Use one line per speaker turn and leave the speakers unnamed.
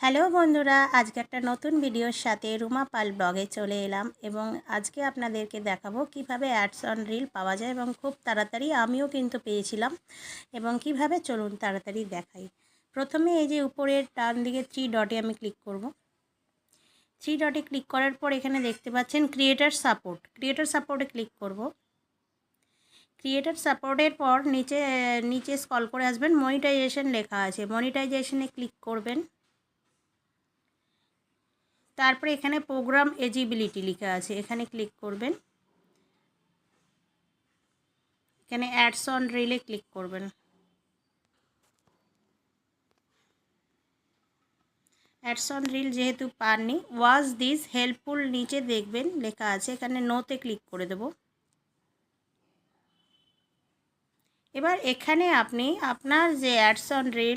Hello বন্ধুরা, আজকে একটা নতুন ভিডিওর সাথে রুমা পাল ব্লগে চলে এলাম এবং আজকে আপনাদেরকে দেখাবো কিভাবে অ্যাডস অন রিল পাওয়া যায় এবং খুব তাড়াতাড়ি আমিও কিন্তু পেয়েছিলাম এবং কিভাবে চলুন তাড়াতাড়ি দেখাই। প্রথমে এই যে উপরের ডান দিকে 3 ডটে আমি ক্লিক করব। 3 ডটে ক্লিক করার পর এখানে দেখতে পাচ্ছেন ক্রিয়েটর সাপোর্টে ক্লিক করব। ক্রিয়েটর সাপোর্টের পর নিচে স্ক্রল করে আসবেন, মনিটাইজেশন লেখা আছে, মনিটাইজেশনে ক্লিক করবেন। তারপরে এখানে প্রোগ্রাম এলিজিবিলিটি লেখা আছে, এখানে ক্লিক করবেন। এখানে অ্যাডস অন রিলে ক্লিক করবেন। অ্যাডস অন রিল যেহেতু পাননি, ওয়াজ দিস হেল্পফুল নিচে দেখবেন লেখা আছে, এখানে নোতে ক্লিক করে দেব। এবার এখানে আপনি আপনার যে অ্যাডস অন রিল